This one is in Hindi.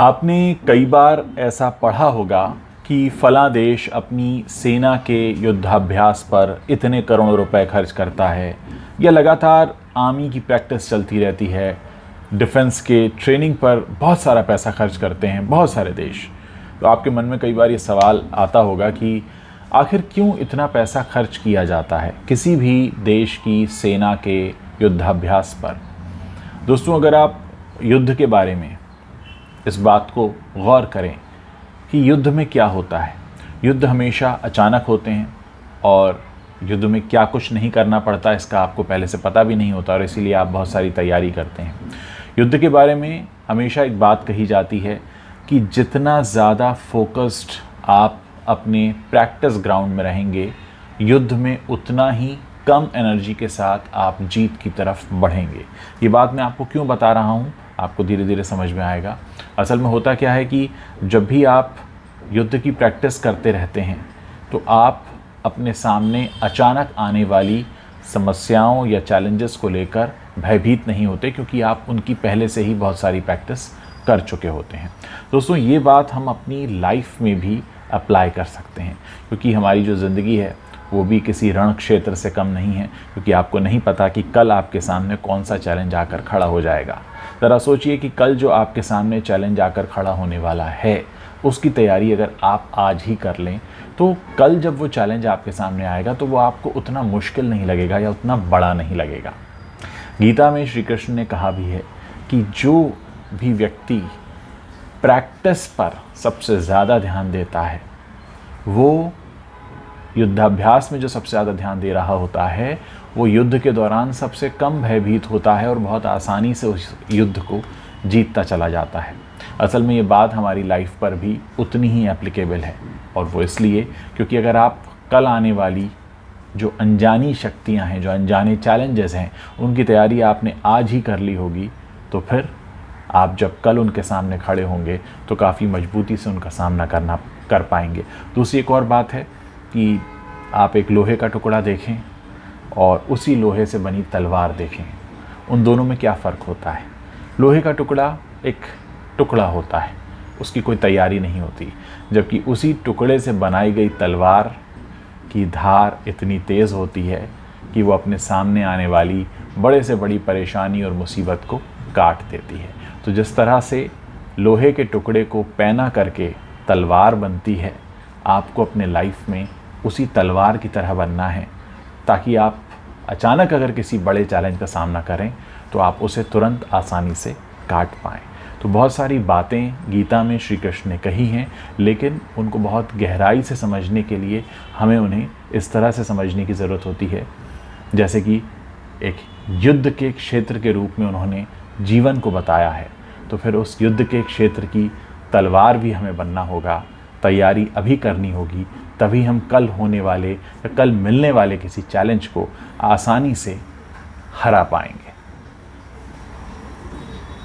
आपने कई बार ऐसा पढ़ा होगा कि फला देश अपनी सेना के युद्धाभ्यास पर इतने करोड़ रुपए खर्च करता है या लगातार आर्मी की प्रैक्टिस चलती रहती है। डिफेंस के ट्रेनिंग पर बहुत सारा पैसा खर्च करते हैं बहुत सारे देश। तो आपके मन में कई बार ये सवाल आता होगा कि आखिर क्यों इतना पैसा खर्च किया जाता है किसी भी देश की सेना के युद्धाभ्यास पर। दोस्तों, अगर आप युद्ध के बारे में इस बात को गौर करें कि युद्ध में क्या होता है। युद्ध हमेशा अचानक होते हैं और युद्ध में क्या कुछ नहीं करना पड़ता इसका आपको पहले से पता भी नहीं होता और इसीलिए आप बहुत सारी तैयारी करते हैं। युद्ध के बारे में हमेशा एक बात कही जाती है कि जितना ज़्यादा फोकस्ड आप अपने प्रैक्टिस ग्राउंड में रहेंगे, युद्ध में उतना ही कम एनर्जी के साथ आप जीत की तरफ बढ़ेंगे। ये बात मैं आपको क्यों बता रहा हूँ, आपको धीरे धीरे समझ में आएगा। असल में होता क्या है कि जब भी आप युद्ध की प्रैक्टिस करते रहते हैं तो आप अपने सामने अचानक आने वाली समस्याओं या चैलेंजेस को लेकर भयभीत नहीं होते, क्योंकि आप उनकी पहले से ही बहुत सारी प्रैक्टिस कर चुके होते हैं। दोस्तों, ये बात हम अपनी लाइफ में भी अप्लाई कर सकते हैं, क्योंकि हमारी जो ज़िंदगी है वो भी किसी रण क्षेत्र से कम नहीं है, क्योंकि आपको नहीं पता कि कल आपके सामने कौन सा चैलेंज आकर खड़ा हो जाएगा। ज़रा सोचिए कि कल जो आपके सामने चैलेंज आकर खड़ा होने वाला है उसकी तैयारी अगर आप आज ही कर लें तो कल जब वो चैलेंज आपके सामने आएगा तो वो आपको उतना मुश्किल नहीं लगेगा या उतना बड़ा नहीं लगेगा। गीता में श्री कृष्ण ने कहा भी है कि जो भी व्यक्ति प्रैक्टिस पर सबसे ज़्यादा ध्यान देता है वो युद्धाभ्यास में जो सबसे ज़्यादा ध्यान दे रहा होता है वो युद्ध के दौरान सबसे कम भयभीत होता है और बहुत आसानी से उस युद्ध को जीतता चला जाता है। असल में ये बात हमारी लाइफ पर भी उतनी ही एप्लीकेबल है, और वो इसलिए क्योंकि अगर आप कल आने वाली जो अनजानी शक्तियां हैं, जो अनजाने चैलेंजेस हैं, उनकी तैयारी आपने आज ही कर ली होगी तो फिर आप जब कल उनके सामने खड़े होंगे तो काफ़ी मजबूती से उनका सामना कर पाएंगे। दूसरी एक और बात है कि आप एक लोहे का टुकड़ा देखें और उसी लोहे से बनी तलवार देखें, उन दोनों में क्या फ़र्क होता है। लोहे का टुकड़ा एक टुकड़ा होता है, उसकी कोई तैयारी नहीं होती, जबकि उसी टुकड़े से बनाई गई तलवार की धार इतनी तेज़ होती है कि वो अपने सामने आने वाली बड़े से बड़ी परेशानी और मुसीबत को काट देती है। तो जिस तरह से लोहे के टुकड़े को पैना करके तलवार बनती है, आपको अपने लाइफ में उसी तलवार की तरह बनना है, ताकि आप अचानक अगर किसी बड़े चैलेंज का सामना करें तो आप उसे तुरंत आसानी से काट पाएँ। तो बहुत सारी बातें गीता में श्री कृष्ण ने कही हैं, लेकिन उनको बहुत गहराई से समझने के लिए हमें उन्हें इस तरह से समझने की ज़रूरत होती है जैसे कि एक युद्ध के क्षेत्र के रूप में उन्होंने जीवन को बताया है। तो फिर उस युद्ध के क्षेत्र की तलवार भी हमें बनना होगा, तैयारी अभी करनी होगी, तभी हम कल होने वाले या कल मिलने वाले किसी चैलेंज को आसानी से हरा पाएंगे।